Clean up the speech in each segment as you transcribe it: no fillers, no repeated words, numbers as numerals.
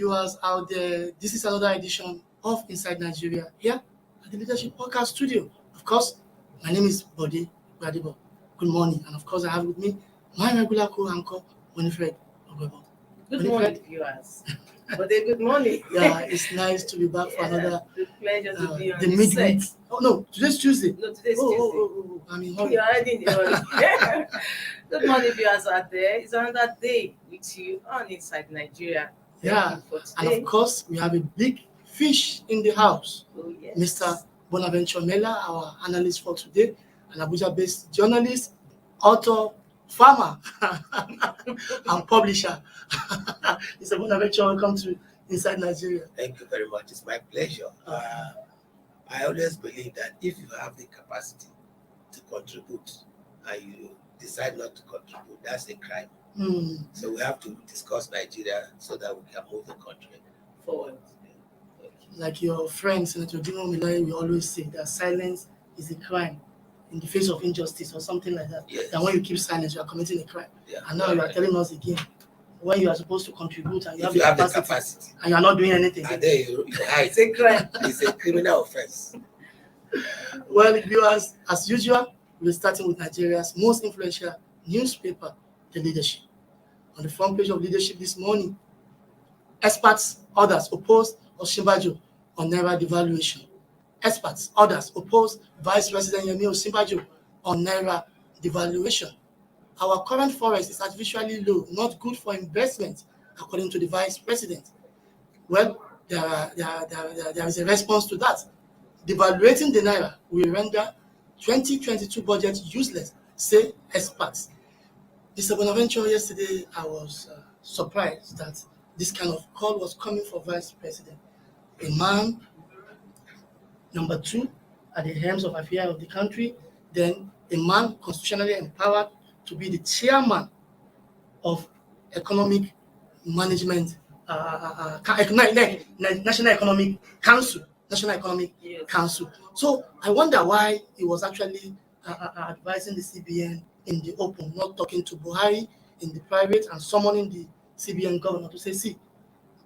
viewers out there. This is another edition of Inside Nigeria here at the Leadership Podcast Studio. Of course, my name is Bode Gbadebo. Good morning. And of course, I have with me my regular co-anchor, Winifred Ogwebo. Good morning, viewers. Bode, good morning. Yeah, it's nice to be back for another. The pleasure to be on the this midweek. set. Oh, no, today's Tuesday. No, today's Tuesday. I'm in hurry. You're already in the hurry. Good morning, viewers out there. It's another day with you on Inside Nigeria. Yeah, For and today. of course, we have a big fish in the house. Oh, yes. Mr. Bonaventure Mela, our analyst for today, an Abuja-based journalist, author, farmer, and publisher. Mr. Bonaventure, welcome to Inside Nigeria. Thank you very much. It's my pleasure. I always believe that if you have the capacity to contribute and you decide not to contribute, that's a crime. So we have to discuss Nigeria so that we can move the country forward. Like your friend, Senator Dino Milai, we always say that silence is a crime in the face of injustice or something like that. Yes. And when you keep silence, you are committing a crime. Yeah. And now you are telling us again, when you are supposed to contribute and you If have you the have the capacity, capacity, and you are not doing anything. and then you hide, It's a crime. it's a criminal offense. Well, viewers, as usual, we're starting with Nigeria's most influential newspaper, The Leadership. On the front page of Leadership this morning, experts, others oppose Osinbajo on Naira devaluation. Experts, others oppose Vice President Yemi Osinbajo on Naira devaluation. Our current forest is artificially low, not good for investment, according to the Vice President. Well, there is a response to that. Devaluating the Naira will render 2022 budget useless, say experts. Mr. Bonaventure, yesterday I was surprised that this kind of call was coming for Vice President. A man, number 2, at the helms of affairs of the country, then a man constitutionally empowered to be the chairman of Economic Management, National Economic Council. National Economic Yes. Council. So I wonder why he was actually advising the CBN in the open, not talking to Buhari in the private and summoning the CBN governor to say, see,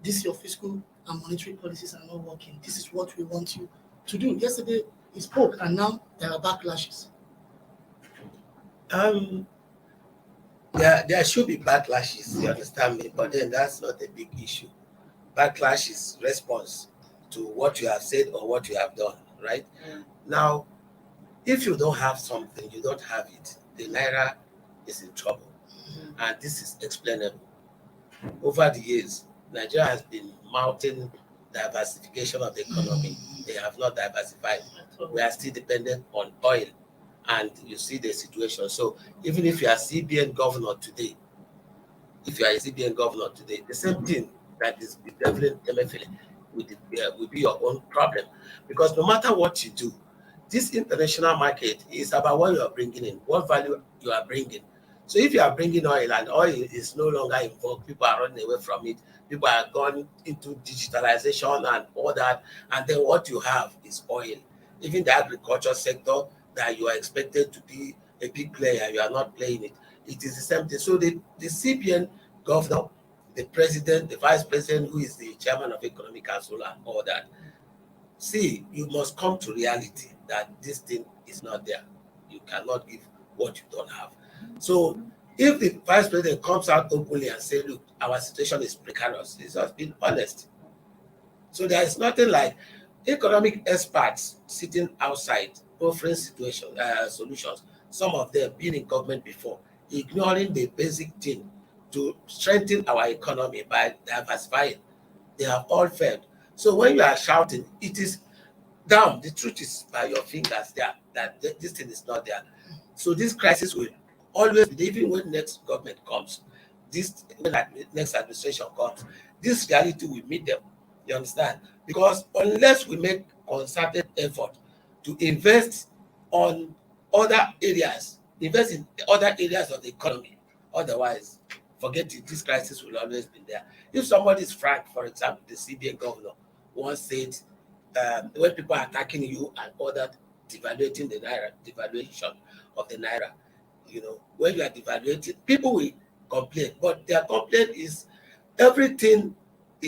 this your fiscal and monetary policies are not working. This is what we want you to do. Yesterday he spoke and now there are backlashes. There should be backlashes, you understand me, but then that's not a big issue. Backlash is response to what you have said or what you have done, right? Now, if you don't have something, you don't have it, the Naira is in trouble. And this is explainable. Over the years, Nigeria has been mounting diversification of the economy. They have not diversified. We are still dependent on oil. And you see the situation. So even if you are CBN governor today, the same thing that is bedeviling MFA will be your own problem. Because no matter what you do, this international market is about what you are bringing in, what value you are bringing. So if you are bringing oil and oil is no longer involved, people are running away from it, people are going into digitalization and all that, and then what you have is oil. Even the agriculture sector that you are expected to be a big player, you are not playing it. It is the same thing. So the CBN governor, the president, the vice president, who is the chairman of Economic Council and all that, see, you must come to reality that this thing is not there. You cannot give what you don't have. So if the vice president comes out openly and says, look, our situation is precarious, he's just been honest. So there is nothing like economic experts sitting outside offering solutions, some of them being in government before, ignoring the basic thing to strengthen our economy by diversifying. They have all failed. So when you are shouting, it is down. The truth is by your fingers there that this thing is not there. So this crisis will always be, even when next government comes, when next administration comes, this reality will meet them. You understand? Because unless we make concerted effort to invest on other areas, invest in other areas of the economy, otherwise, forget it, this crisis will always be there. If somebody is frank, for example, the CBN governor once said, when people are attacking you and other devaluating the Naira, devaluation of the Naira, when you are devaluating, people will complain, but their complaint is everything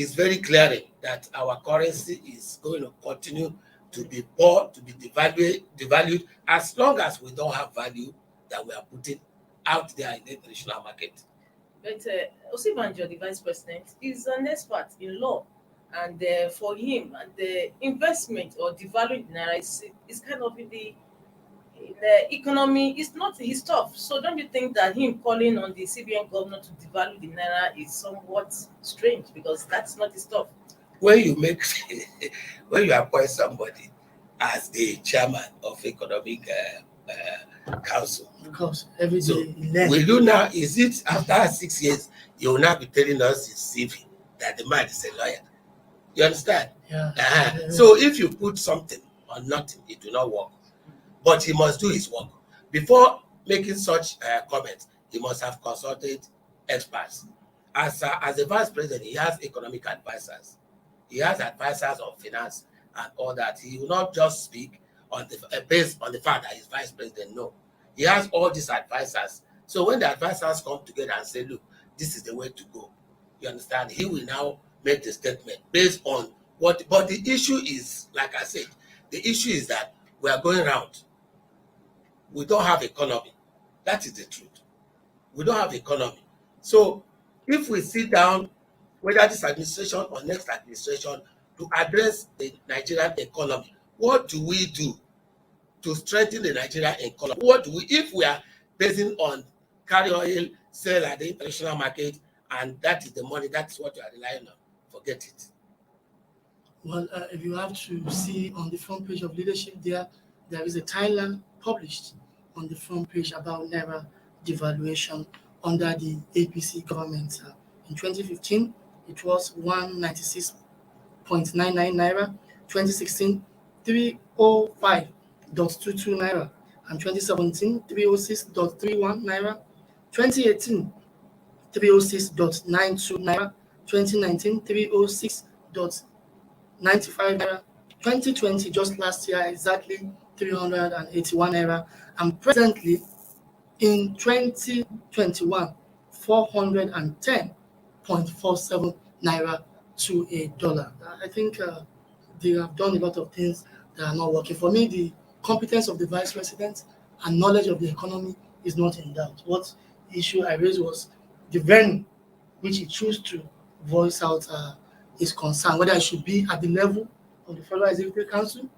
is very clear that our currency is going to continue to be poor, to be devalued, as long as we don't have value that we are putting out there in the international market. But Osibanjo, the vice president, is an expert in law, and for him, the investment or devaluing naira is kind of in the economy. Is not his stuff. So don't you think that him calling on the CBN governor to devalue the naira is somewhat strange, because that's not his stuff? When you make, when you appoint somebody as the chairman of economic council, Because every day so you learn. will you now? Is it after 6 years you will now be telling us his CV that the man is a lawyer? You understand? Yeah. So if you put something on nothing, it will not work. But he must do his work. Before making such comments, he must have consulted experts. As a vice president, he has economic advisors. He has advisors on finance and all that. He will not just speak on the based on the fact that he's vice president. No, he has all these advisors. So when the advisors come together and say, "Look, this is the way to go," you understand? He will now make the statement based on what. But the issue is, like I said, the issue is that we are going round. We don't have economy. That is the truth. We don't have economy. So if we sit down, whether this administration or next administration, to address the Nigerian economy, what do we do to strengthen the Nigerian economy? What do we, if we are basing on carry oil, sell at the international market, and that is the money, that's what you are relying on, forget it. Well, if you have to see on the front page of leadership there is a Thailand published on the front page about naira devaluation under the APC government. In 2015, it was 196.99 naira. 2016, 305.22 naira. And 2017, 306.31 naira. 2018, 306.92 naira. 2019, 306.95 naira. 2020, just last year, exactly 381 naira. And presently, in 2021, 410.47 naira to a dollar. I think they have done a lot of things that are not working. For me, the competence of the vice president and knowledge of the economy is not in doubt. What issue I raised was the venue which he chose to voice out his concern, whether it should be at the level of the Federal Executive Council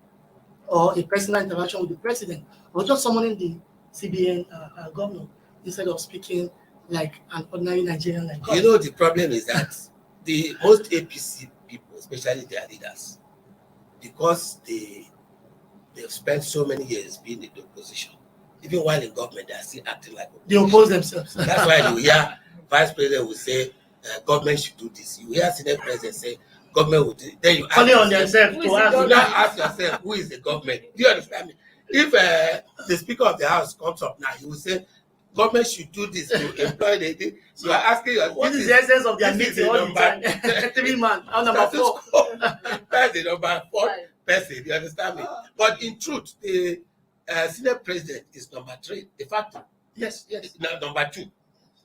or a personal interaction with the president, or just summoning the CBN governor instead of speaking like an ordinary Nigerian like us. You know, the problem is that the most APC people, especially their leaders, because they've spent so many years being in the opposition, even while in government, they are still acting like They oppose themselves. That's why you hear vice president will say, government should do this. You hear senate president say, government will do it. Then you ask Calling on yourself, themselves to ask. you now ask yourself, who is the government? Do you understand me? If the Speaker of the House comes up now, he will say, government should do this to employ the. You are asking yourself, What is the essence of their meeting all the time? 3 man, number 4. That's the number 4 person. You understand me? But in truth, the Senate president is number 3. De facto, Yes. number 2.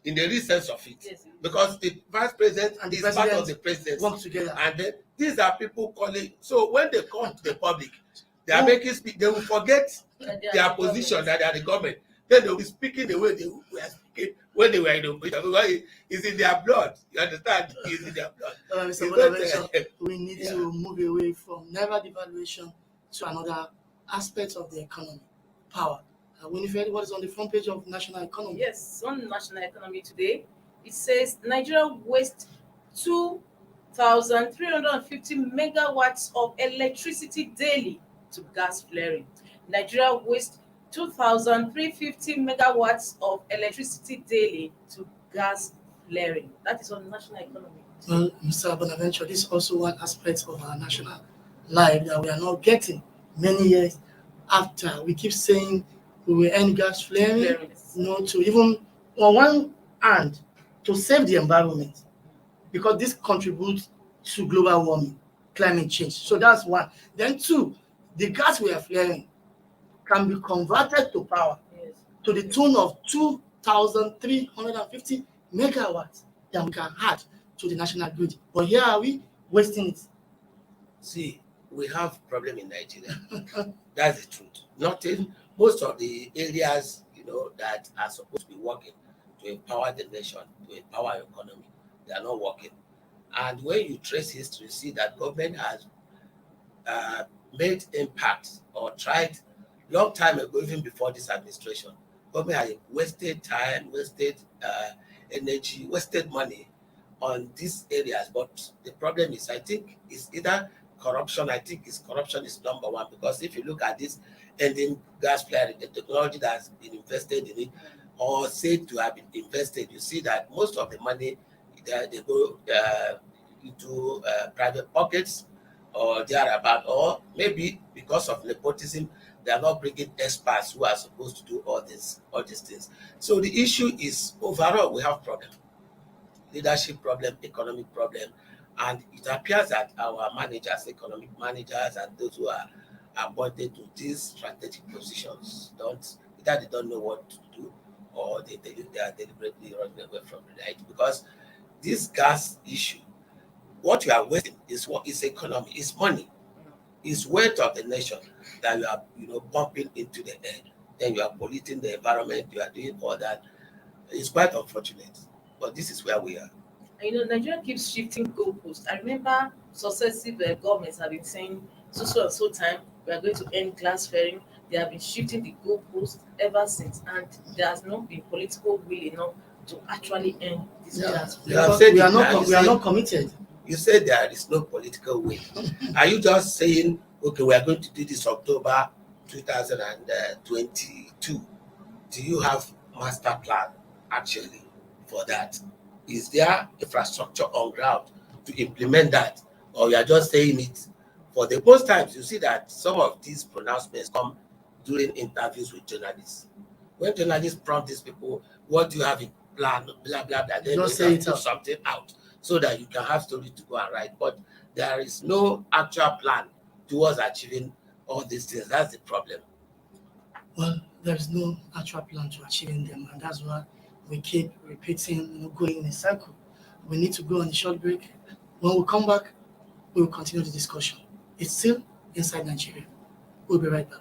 In the real sense of it, Yes. because the vice president And the is president part of the presidency, work together. and then these are people calling. So when they come to the public, they are making speak. They will forget their position that they are the government. Then they will be speaking the way they were speaking when they were in the opposition, because it's in their blood. You understand? It's in their blood. Mr. Bonaventure, we need to move away from naira devaluation to another aspect of the economy, power. Winifred, what is on the front page of national economy? Yes, on national economy today, it says Nigeria wastes 2,350 megawatts of electricity daily to gas flaring. Nigeria wastes 2,350 megawatts of electricity daily to gas flaring. That is on national economy. Well, Mr. Bonaventure, this is also one aspect of our national life that we are not getting many years after. We keep saying we will end gas flaring, to even on one hand to save the environment, because this contributes to global warming, climate change. So that's one. Then 2, the gas we are flaring can be converted to power to the tune of 2,350 megawatts that we can add to the national grid. But here are we wasting it. See, we have problem in Nigeria. That's the truth. Not in most of the areas, that are supposed to be working to empower the nation, to empower our economy, they are not working. And when you trace history, you see that government has made impact or tried long time ago, even before this administration. Government has wasted time, wasted energy, wasted money on these areas. But the problem is, I think, it's either corruption. I think corruption is number one, because if you look at this ending gas flaring, the technology that has been invested in it or said to have been invested, you see that most of the money they go into private pockets or thereabout, or maybe because of nepotism, they are not bringing experts who are supposed to do all these things. So the issue is, overall, we have problem, leadership problem, economic problem, and it appears that our managers, economic managers, and those who are appointed to these strategic positions either they don't know what to do, or they are deliberately running away from the right. Because this gas issue, what you are wasting is what is economy, is money, is wealth of the nation that you are pumping into the air. Then you are polluting the environment, you are doing all that. It's quite unfortunate, but this is where we are. Nigeria keeps shifting goalposts. I remember successive governments have been saying so and so time we are going to end glass fairing. They have been shifting the goalposts ever since, and there has not been political will enough to actually end this glass fairing. We are not committed. You said there is no political will. Are you just saying, okay, we are going to do this October 2022? Do you have master plan actually for that? Is there infrastructure on ground to implement that? Or you are just saying it for the most times? You see that some of these pronouncements come during interviews with journalists. When journalists prompt these people, what do you have in plan, blah, blah, blah, then Just they say can it put out. something out so that you can have story to go and write. But there is no actual plan towards achieving all these things. That's the problem. Well, there is no actual plan to achieving them, and that's why we keep repeating, going in a circle. We need to go on a short break. When we come back, we will continue the discussion. It's still Inside Nigeria. We'll be right back.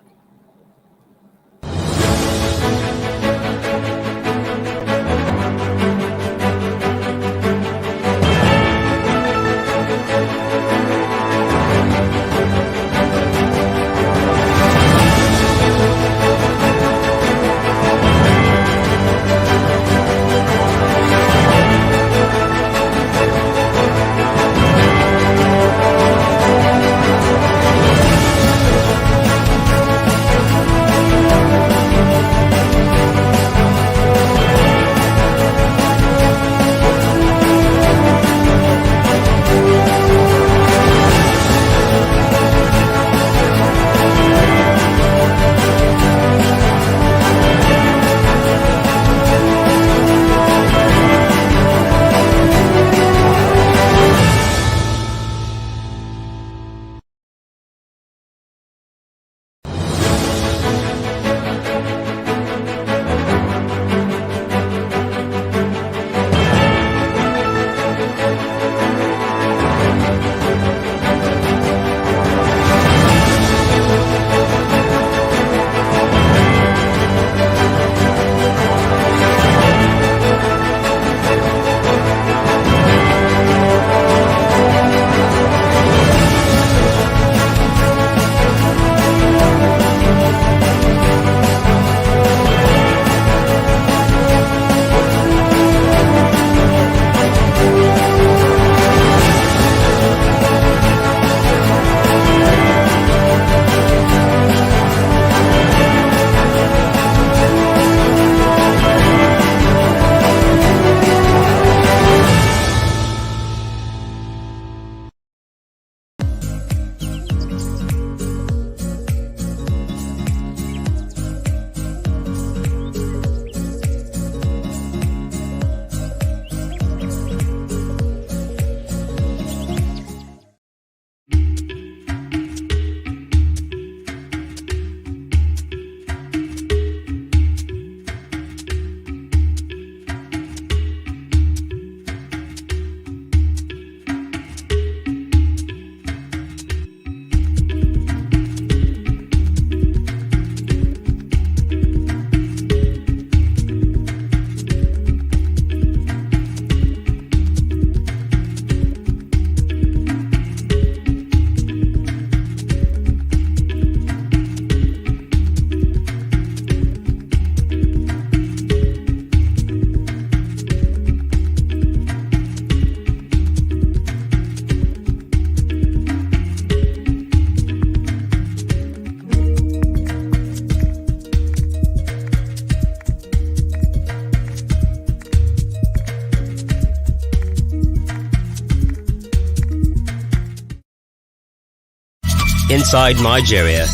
Inside Nigeria,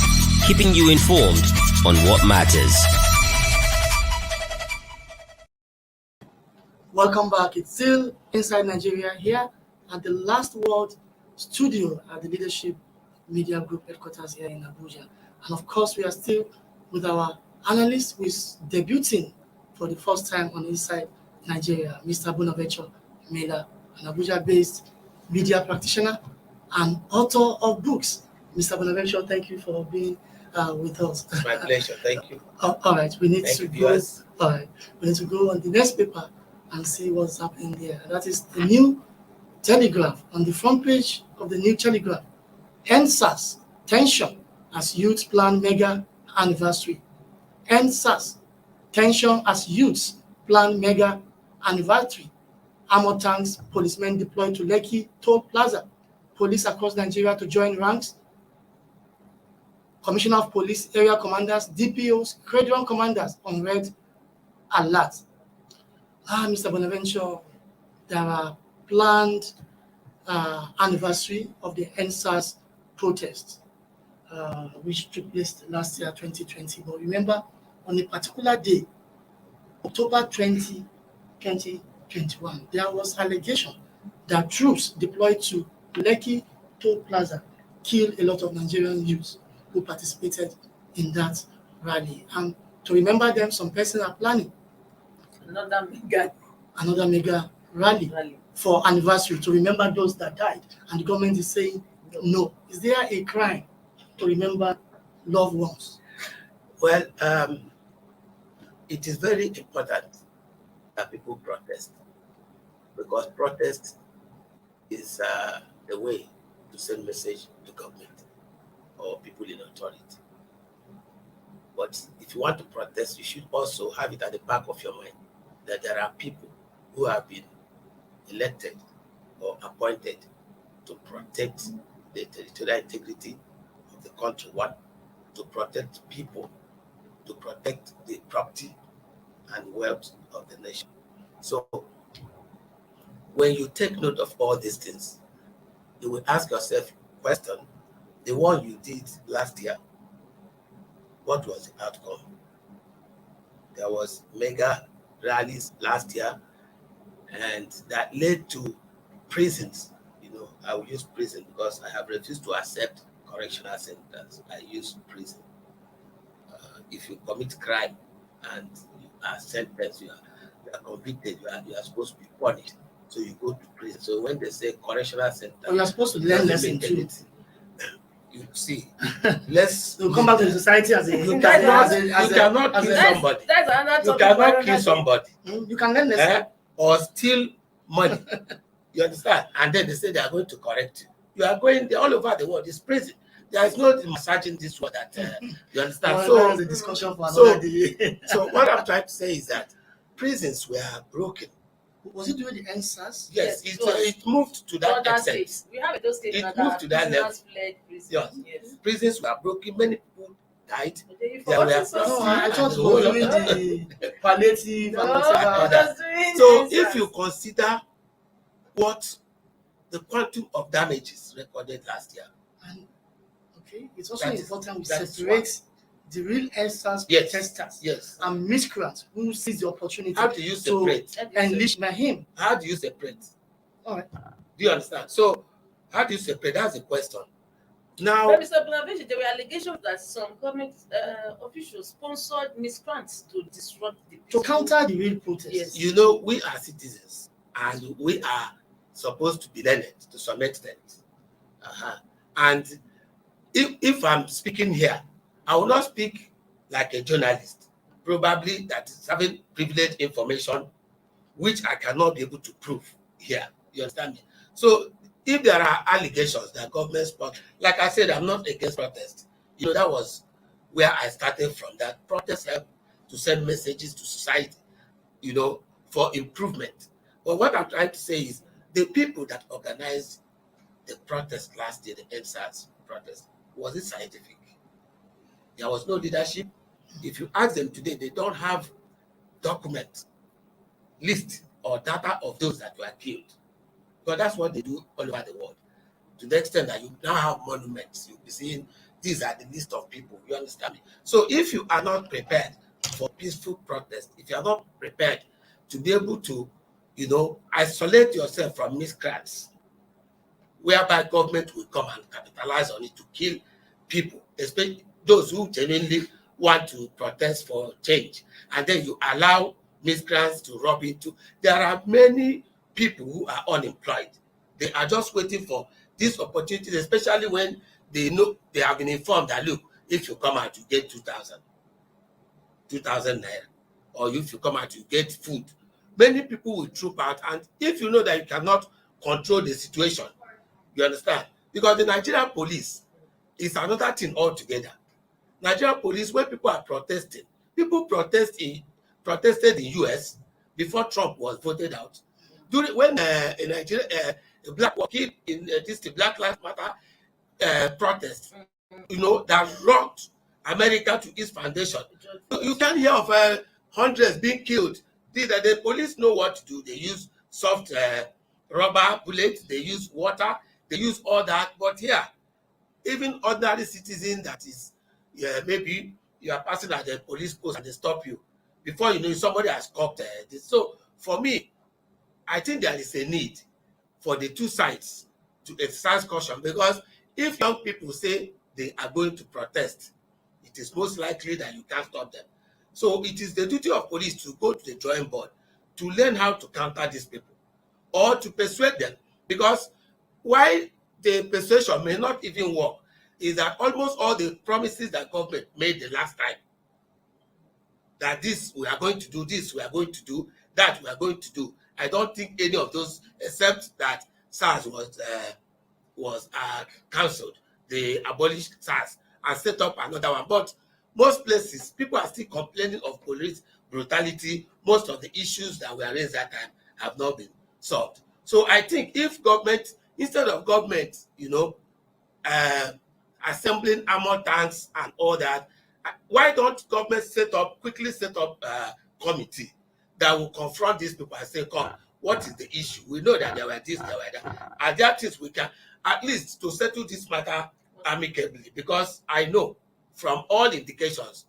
keeping you informed on what matters. Welcome back. It's still Inside Nigeria here at the Last Word studio at the Leadership Media Group headquarters here in Abuja. And of course, we are still with our analyst who is debuting for the first time on Inside Nigeria, Mr. Bonaventure Miller, an Abuja-based media practitioner and author of books. Mr. Bonaventure, thank you for being with us. It's my pleasure. Thank you. All right, we need Thank to you, go. viewers. All right, we need to go on the next paper and see what's happening there. That is the new Telegraph. On the front page of the new Telegraph, NSAS tension as youths plan mega anniversary. NSAS tension as youths plan mega anniversary. Armored tanks, policemen deployed to Lekki Toll Plaza. Police across Nigeria to join ranks. Commissioner of Police, area commanders, DPOs, Credron commanders on red alert. Mr. Bonaventure, there are planned anniversary of the NSAS protest, which took place last year, 2020. But remember, on a particular day, October 20, 2021, there was allegation that troops deployed to Lekki Toll Plaza killed a lot of Nigerian youths who participated in that rally. And to remember them, some persons are planning another mega rally for anniversary to remember those that died. And the government is saying no. Is there a crime to remember loved ones? Well, it is very important that people protest, because protest is the way to send message to government or people in authority. But if you want to protest, you should also have it at the back of your mind that there are people who have been elected or appointed to protect the territorial integrity of the country. One, to protect people, to protect the property and wealth of the nation. So when you take note of all these things, you will ask yourself a question: the one you did last year, what was the outcome? There was mega rallies last year, and that led to prisons. You know, I will use prison because I have refused to accept correctional centers. I use prison. If you commit crime and you are sentenced, you are convicted, you are supposed to be punished. So you go to prison. So when they say correctional center, You're supposed to learn lesson too. You see, let's come back to the society as a you cannot kill somebody. That's another You topic. cannot kill somebody. You can learn lesson. Or steal money. You understand? And then they say they are going to correct you. You are going all over the world. It's prison. There is no massaging this word that you understand. Well, so that's a discussion for another day. So what I'm trying to say is that prisons were broken. Was it during the NSAS? Yes, it moved to that extent. States. We have those states It that moved to that level. Yes. Prisons were broken. Many people died. There were I thought we were doing the palliative and whatever. So if you consider what the quantum of damages recorded last year, and okay, it's also important we separate the real NSAS protesters and miscreants who seize the opportunity. How do you separate? Enlist him. How do you separate? All right. Do you understand? So how do you separate? That's the question. Now, but Mr. Bonaventure, there were allegations that some government officials sponsored miscreants to disrupt the peace. To counter the real protest. Yes. You know, we are citizens and we are supposed to be learned to some extent. And if I'm speaking here, I will not speak like a journalist, probably that is having privileged information, which I cannot be able to prove here. You understand me? So if there are allegations that government support, like I said, I'm not against protest. You know, that was where I started from. That protest help to send messages to society, you know, for improvement. But what I'm trying to say is the people that organized the protest last year, the NSAS protest, was it scientific? There was no leadership. If you ask them today, they don't have document, list, or data of those that were killed. But that's what they do all over the world. to the extent that you now have monuments. You'll be seeing these are the list of people. You understand me? So if you are not prepared for peaceful protest, if you are not prepared to be able to, isolate yourself from miscreants, whereby government will come and capitalize on it to kill people, especially those who genuinely want to protest for change, and then you allow miscreants to rob into. There are many people who are unemployed. They are just waiting for these opportunities, especially when they know they have been informed that, look, if you come out, you get 2,000 naira, or if you come out, you get food. Many people will troop out, and if you know that you cannot control the situation, you understand? Because the Nigerian police is another thing altogether. Nigerian police, when people are protesting, people protested in US before Trump was voted out. When in Nigeria, a black was killed in the Black Lives Matter protest, that rocked America to its foundation. You can't hear of hundreds being killed. The police know what to do. They use soft rubber bullets, they use water, they use all that. But here, even ordinary citizen that is, maybe you are passing at the police post and they stop you. Before you know, somebody has copped this. So for me, I think there is a need for the two sides to exercise caution, because if young people say they are going to protest, it is most likely that you can't stop them. So it is the duty of police to go to the drawing board to learn how to counter these people or to persuade them, because why the persuasion may not even work is that almost all the promises that government made the last time, that this we are going to do, this we are going to do, that we are going to do, I don't think any of those, except that SARS was cancelled. They abolished SARS and set up another one. But most places, people are still complaining of police brutality. Most of the issues that were raised that time have not been solved. So I think if government, instead of government, assembling armor tanks and all that, why don't government quickly set up a committee that will confront these people and say, come, what is the issue? We know that there were this, there were that. And there are things we can, at least to settle this matter amicably, because I know from all indications,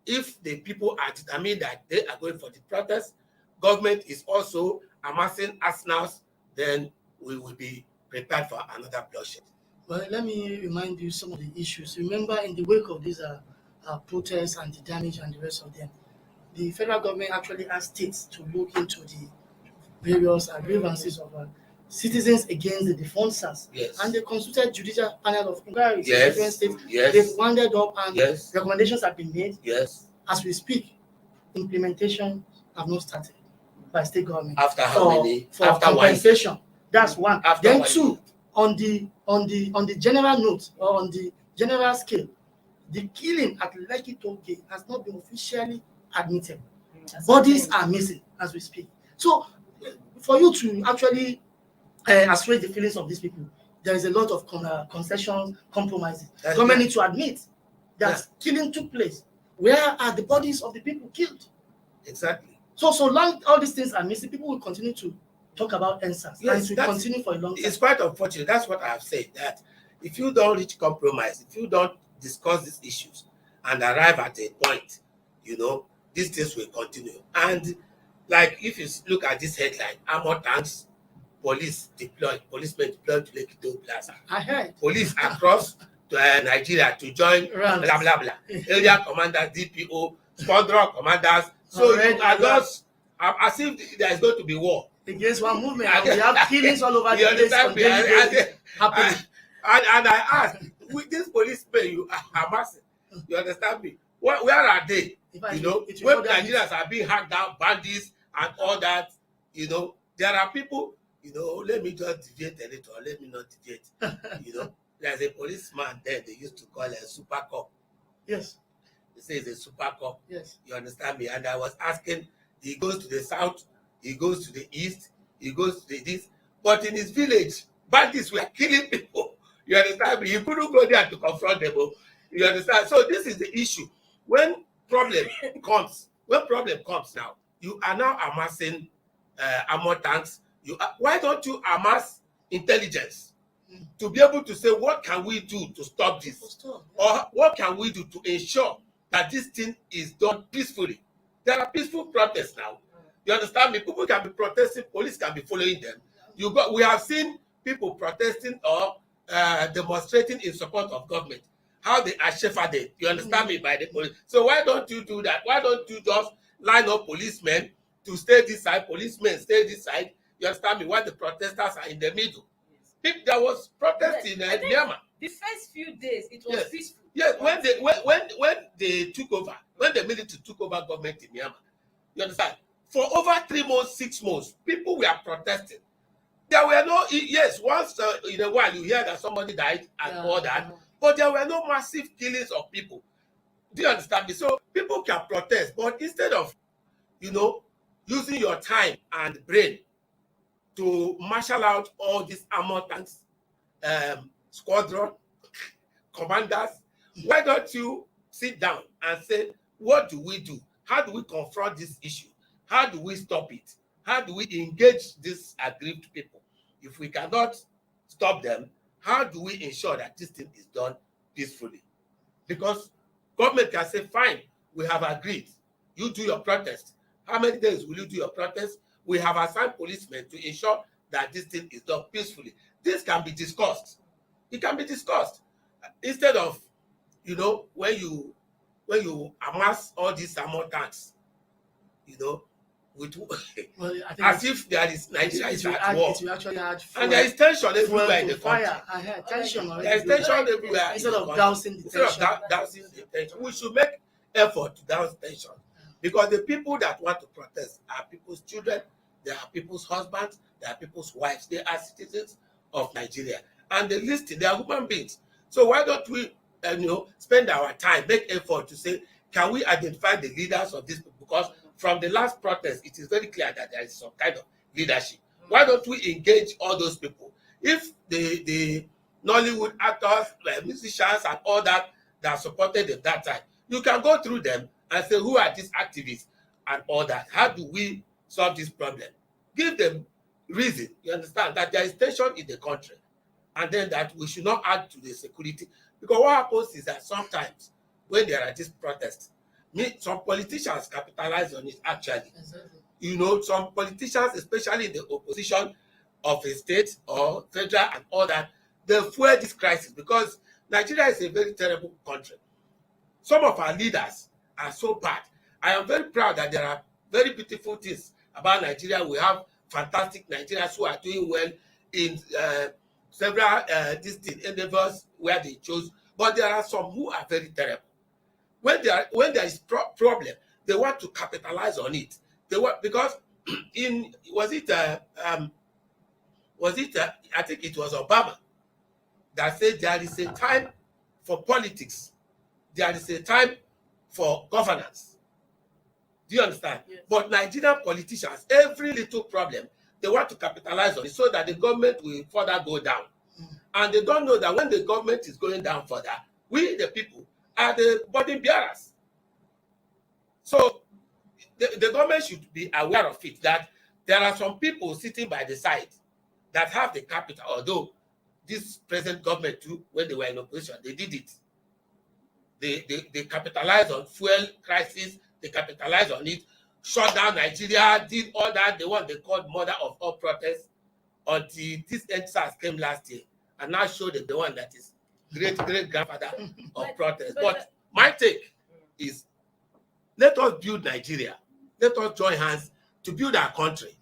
if the people are determined that they are going for the protest, government is also amassing arsenals, then we will be prepared for another bloodshed. Well, let me remind you some of the issues. Remember, in the wake of these protests and the damage and the rest of them, the federal government actually asked states to look into the various grievances of citizens against the defunct SARS. Yes. And they consulted judicial panel of inquiries in Yes. different states. Yes. They've wounded up and Yes. recommendations have been made. Yes. As we speak, implementation have not started by state government. After how many? For After compensation. One. That's one. After then one. Two, on the general note or on the general scale, the killing at Lekki Toll Gate has not been officially admitted. Bodies are missing as we speak. So for you to actually assuage the feelings of these people, there is a lot of concessions, compromises. Government need to admit that killing took place. Where are the bodies of the people killed? Exactly. So long all these things are missing, people will continue to talk about answers. Yes, and to continue for a long time. It's quite unfortunate. That's what I have said, that if you don't reach compromise, if you don't discuss these issues and arrive at a point, these things will continue. And like if you look at this headline, armor tanks, policemen deployed to Lekki Toll Plaza. I heard. Police across to Nigeria to join blah blah blah. Area commanders, DPO, squadron commanders. So you are just as if there is going to be war against one movement. And we have killings all over the place. And I asked, with these policemen you are amassing, you understand me? Where are they? When Nigerians are being hacked down, bandits and all that, there are people, let me just deviate a little, let me not deviate. There's a policeman there they used to call a super cop. Yes. They say it's a super cop. Yes. You understand me? And I was asking, he goes to the south, he goes to the east, he goes to this, but in his village, bandits were killing people. You understand me? You couldn't go there to confront them. You understand? So this is the issue. When problem comes now, you are now amassing armor tanks. Why don't you amass intelligence? to be able to say, what can we do to stop this? Or what can we do to ensure that this thing is done peacefully? There are peaceful protests now. You understand me? People can be protesting, police can be following them. We have seen people protesting or demonstrating in support of government. How they are shepherded. You understand me, by the police. So why don't you do that? Why don't you just line up policemen to stay this side, policemen stay this side? You understand me? While the protesters are in the middle. If there was protest in Myanmar. The first few days it was peaceful. Yes, when they took over, when the military took over government in Myanmar, you understand? For over 3 months, 6 months, people were protesting. There were no, yes, once in a while you hear that somebody died and all that, but there were no massive killings of people. Do you understand me? So people can protest, but instead of, using your time and brain to marshal out all these armored tanks, squadron, commanders, why don't you sit down and say, what do we do? How do we confront this issue? How do we stop it? How do we engage these aggrieved people? If we cannot stop them, how do we ensure that this thing is done peacefully? Because government can say, fine, we have agreed. You do your protest. How many days will you do your protest? We have assigned policemen to ensure that this thing is done peacefully. This can be discussed. It can be discussed. Instead of, when you amass all these armored tanks, with as if there is Nigeria is at war. And there is tension everywhere in the country. There is tension everywhere. Instead of dousing the tension, we should make effort to douse tension. Because the people that want to protest are people's children, they are people's husbands, they are people's wives, they are citizens of Nigeria. And they listen, they are human beings. So why don't we spend our time, make effort to say, can we identify the leaders of this people? Because from the last protest, it is very clear that there is some kind of leadership. Why don't we engage all those people? If the Nollywood actors, musicians, and all that supported at that time, you can go through them and say, who are these activists and all that? How do we solve this problem? Give them reason, you understand, that there is tension in the country, and then that we should not add to the security. Because what happens is that sometimes when there are these protests, some politicians capitalize on it actually. Exactly. Some politicians, especially in the opposition of a state or federal and all that, they fuel this crisis because Nigeria is a very terrible country. Some of our leaders are so bad. I am very proud that there are very beautiful things about Nigeria. We have fantastic Nigerians who are doing well in several endeavors where they chose, but there are some who are very terrible. When there is problem, they want to capitalize on it. They want, because I think it was Obama that said there is a time for politics, there is a time for governance. Do you understand? Yes. But Nigerian politicians, every little problem, they want to capitalize on it so that the government will further go down. And they don't know that when the government is going down further, we, the people, are the burden bearers. So the government should be aware of it, that there are some people sitting by the side that have the capital, although this present government too, when they were in opposition, they did it. They capitalized on fuel crisis, they capitalized on it, shut down Nigeria, did all that, the one they called mother of all protests, until this EndSARS came last year, and now showed them the one that is great-great-grandfather of protest. But my take is, let us build Nigeria. Let us join hands to build our country.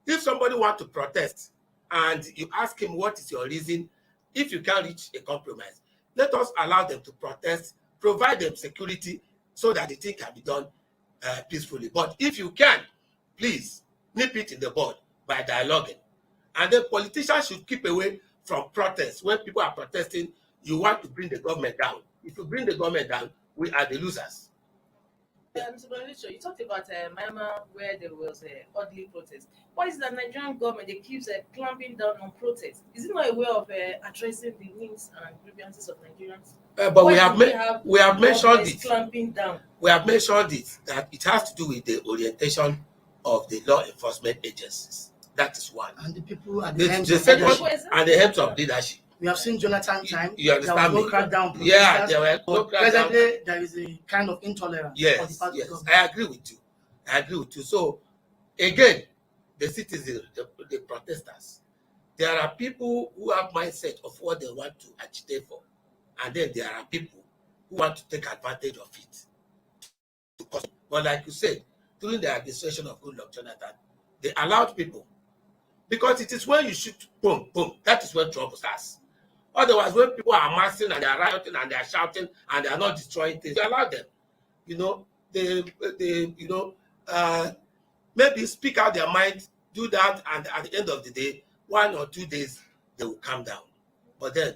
If somebody wants to protest and you ask him what is your reason, if you can't reach a compromise, let us allow them to protest, provide them security so that the thing can be done peacefully. But if you can, please nip it in the bud by dialoguing. And then politicians should keep away from protests. When people are protesting, you want to bring the government down. If you bring the government down, we are the losers. You talked about Myanmar, where there was a oddly protest. Why is the Nigerian government they keeps clamping down on protests? Is it not a way of addressing the needs and grievances of Nigerians? But we have mentioned it. Clamping down. We have mentioned it that it has to do with the orientation of the law enforcement agencies. That is one. And the people at The, the end the of second, leadership. and the helps of leadership. We have seen Jonathan time. You understand there was no me? crackdown. Yeah, there were no but crackdown. presently there is a kind of intolerance. Yes, on the part yes, of government. I agree with you. I agree with you. So, again, the citizens, the protesters, there are people who have mindset of what they want to agitate for, and then there are people who want to take advantage of it. But like you said, during the administration of Goodluck Jonathan, they allowed people, because it is when you shoot boom, boom, that is when trouble starts. Otherwise, when people are massing and they are rioting and they are shouting and they are not destroying things, you allow them. You know, they maybe speak out their mind, do that, and at the end of the day, 1 or 2 days, they will calm down. But then,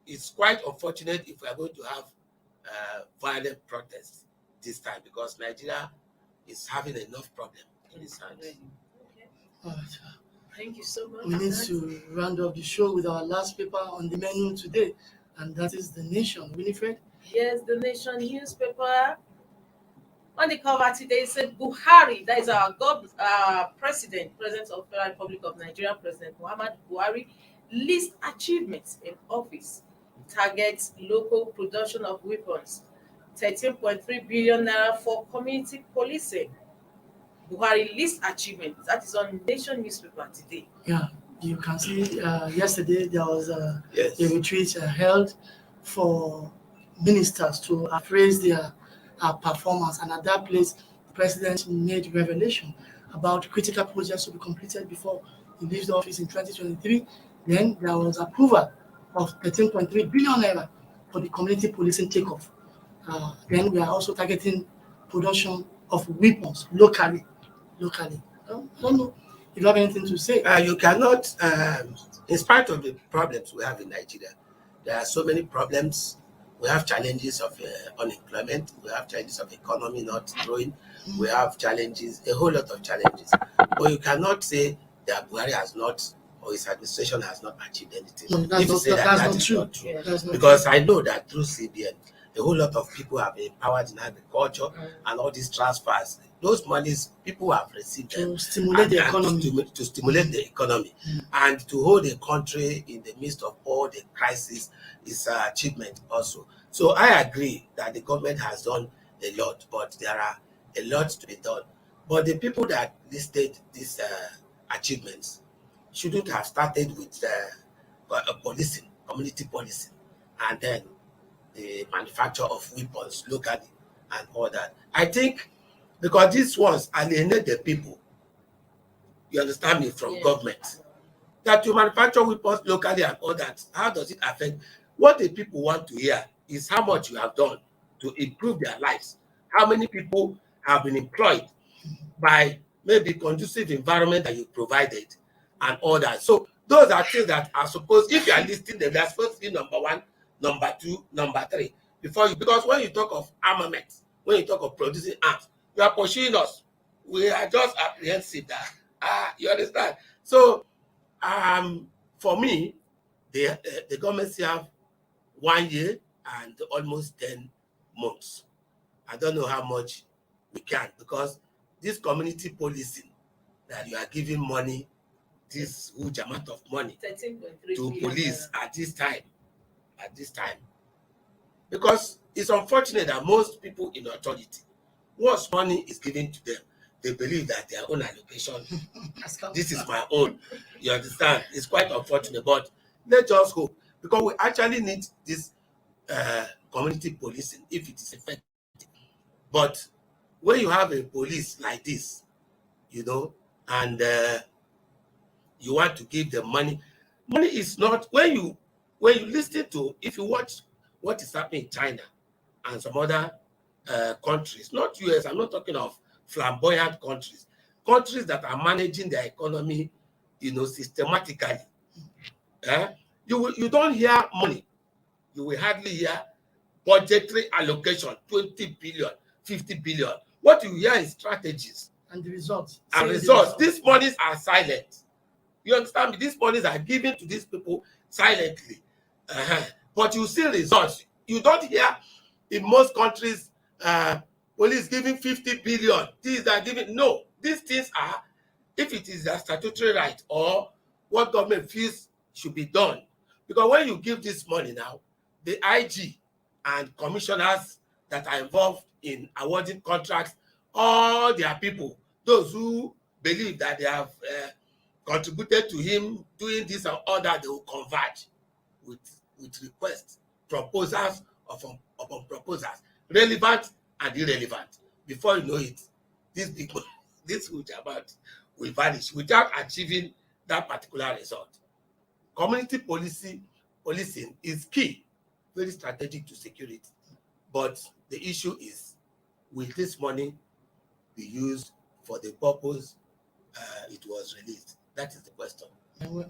it's quite unfortunate if we are going to have violent protests this time, because Nigeria is having enough problem in its hands. Okay. All right. Thank you so much. We need to round up the show with our last paper on the menu today, and that is The Nation. Winifred? Yes, The Nation newspaper. On the cover today, it said Buhari, that is our president of the Federal Republic of Nigeria, President Muhammad Buhari, list achievements in office, targets local production of weapons, 13.3 billion naira for community policing. Buhari list achievements. That is on Nation newspaper today. Yeah, you can see yesterday there was Yes. a retreat held for ministers to appraise their performance, and at that place, the president made revelation about critical projects to be completed before he leaves the office in 2023. Then there was approval of 13.3 billion naira for the community policing takeoff. Then we are also targeting production of weapons locally. I don't know if you have anything to say. You cannot, in spite of the problems we have in Nigeria, there are so many problems. We have challenges of unemployment. We have challenges of economy not growing. We have challenges, a whole lot of challenges. But you cannot say that Buhari has not, or his administration has not achieved anything. No, that's If you not- say that, that's that not is true. not true. Yeah. That's not Because I know that through CBN, a whole lot of people have been empowered in agriculture and all these transfers. Those monies, people have received them to stimulate the and economy. to stimulate the economy and to hold a country in the midst of all the crisis is an achievement also. So I agree that the government has done a lot, but there are a lot to be done. But the people that listed these achievements shouldn't have started with policing, community policing, and then the manufacture of weapons locally and all that. I think because these ones alienate the people, you understand me, from government. That you manufacture weapons locally and all that, how does it affect? What the people want to hear is how much you have done to improve their lives. How many people have been employed by maybe conducive environment that you provided and all that. So those are things that are supposed, if you are listing them, they're supposed to be number one, number two, number three. Before you, because when you talk of armament, when you talk of producing arms, you are pursuing us. We are just apprehensive that you understand. So for me, the government still have 1 year and almost 10 months. I don't know how much we can, because this community policing that you are giving money, this huge amount of money 13.3 to billion police naira. at this time, because it's unfortunate that most people in authority, once money is given to them, they believe that their own allocation, this is my own. You understand? It's quite unfortunate, but let's just hope, because we actually need this community policing if it is effective. But when you have a police like this, and you want to give them money is not, when you listen to, if you watch what is happening in China and some other countries, not US, I'm not talking of flamboyant countries that are managing their economy, systematically. You don't hear money. You will hardly hear budgetary allocation, 20 billion, 50 billion. What you hear is strategies. And the results. And results. These monies are silent. You understand me? These monies are given to these people silently. But you see results. You don't hear in most countries, police giving 50 billion. These are giving. No, these things are if it is a statutory right or what government feels should be done. Because when you give this money now, the IG and commissioners that are involved in awarding contracts, all their people, those who believe that they have contributed to him doing this and all that, they will converge with requests, proposals upon proposals, relevant and irrelevant. Before you know it, this big this huge amount will vanish without achieving that particular result. Community policing is key, very strategic to security. But the issue is, will this money be used for the purpose it was released? That is the question.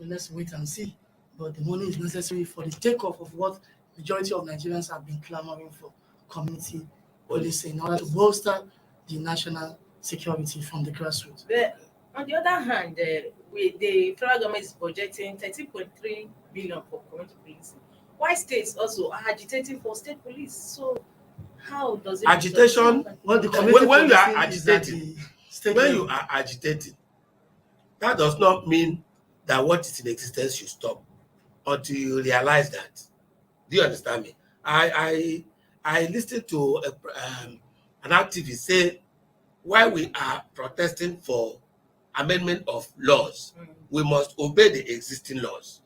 Let's wait and see. But the money is necessary for the takeoff of what majority of Nigerians have been clamoring for, community policing, in order to bolster the national security from the grassroots. But on the other hand, the federal government is projecting 13.3 billion for community policing. Why states also are agitating for state police? So how does it agitation? Well, the When you are policing is at agitating, the state when level. you are agitating, that does not mean that what is in existence should stop until you realize that. Do you understand me? I listened to an activist say, while we are protesting for amendment of laws, we must obey the existing laws.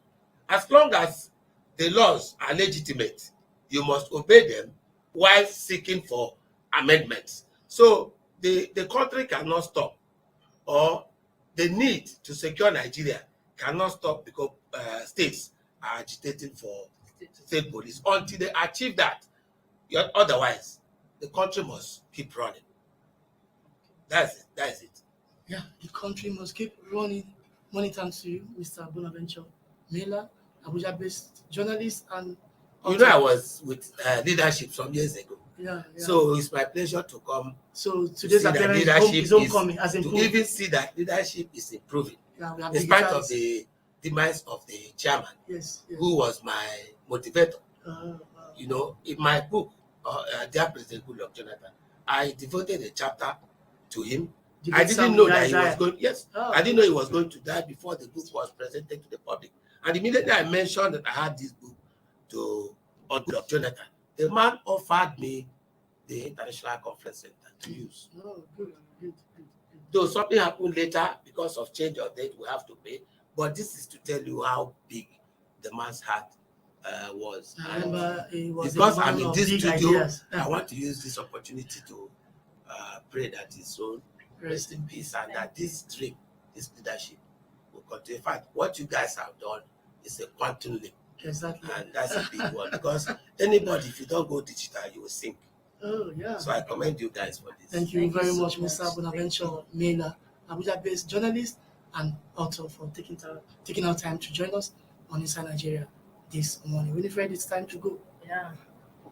As long as the laws are legitimate, you must obey them while seeking for amendments. So the country cannot stop, or the need to secure Nigeria cannot stop because states are agitating for state police until they achieve that. Otherwise, the country must keep running. That's it. Yeah, the country must keep running. Many thanks to you, Mr. Bonaventure Mela, Abuja-based journalist and You know, I was with leadership some years ago. Yeah. So it's my pleasure to come. So today's see that appearance leadership is homecoming, as to improved. even see that leadership is improving, Yeah, we have in spite digitized. of the demise of the chairman, Yes. who was my motivator. Wow. You know, in my book, Dear President Goodluck Jonathan, I devoted a chapter to him. I didn't know that he was going. Yes, I didn't know he was going to die before the book was presented to the public. And immediately I mentioned that I had this book to Goodluck Jonathan. The man offered me the International Conference Center to use. Oh, good. Though something happened later because of change of date, we have to pay. But this is to tell you how big the man's heart was. I remember it was Because a man I'm in of this big studio, ideas. I want to use this opportunity to pray that his soul rest in peace, and that this dream, this leadership will continue. In fact, what you guys have done is a quantum leap. Exactly. And that's a big one, because anybody, if you don't go digital, you will sink. Oh, yeah. So I commend you guys for this. Thank you Thank you very so much, much. Mr. Bonaventure Mela, Abuja-based journalist and author, for taking out time to join us on Inside Nigeria this morning. Winifred, it's time to go. Yeah,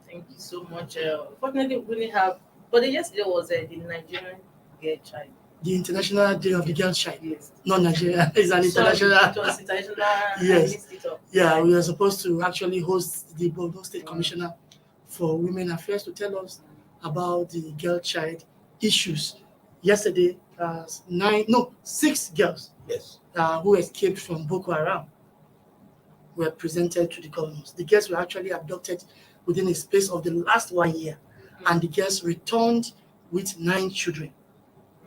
thank you so much. Fortunately, we really have, but yesterday was the Nigerian girl child. The International Day of the Girl Child, Yes. not Nigeria. It's an international. It was international. Yes. I mixed it up. Yeah, we are supposed to actually host the Borno State Commissioner for Women Affairs to tell us about the girl child issues. Yesterday, 6 girls Yes. who escaped from Boko Haram were presented to the governors. The girls were actually abducted within a space of the last 1 year, and the girls returned with 9 children.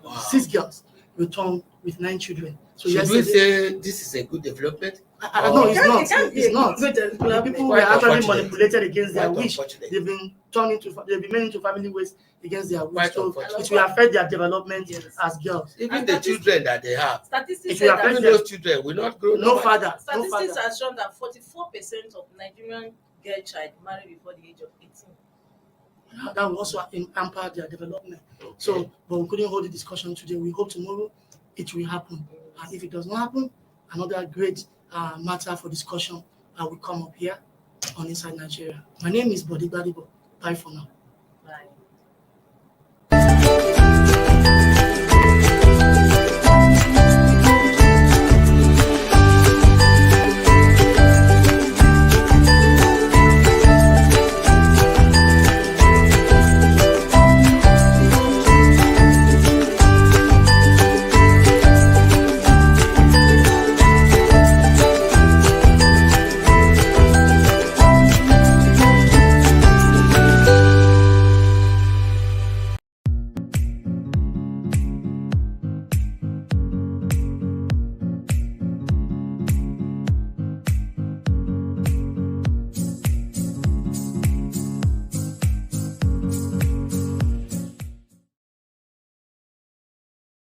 Wow. 6 girls returned with 9 children. So Should we yesterday, say this is a good development? no, it's not. It can't be It's not. good The development. people were Quite actually unfortunate. manipulated against their Quite wish. unfortunate. They've been made into family ways against their wish. Quite So unfortunate. it will affect their development Yes. as girls. Even And the that is- children that they have, Statistics It say will that affect even those children will not grow. No normal. father. No statistics father. have shown that 44% of Nigerian girl child marry before the age of 18. That will also hamper their development. Okay. So, but we couldn't hold the discussion today. We hope tomorrow it will happen. And if it does not happen, another great matter for discussion will come up here on Inside Nigeria. My name is Bodi Badibo. Bye for now. Bye.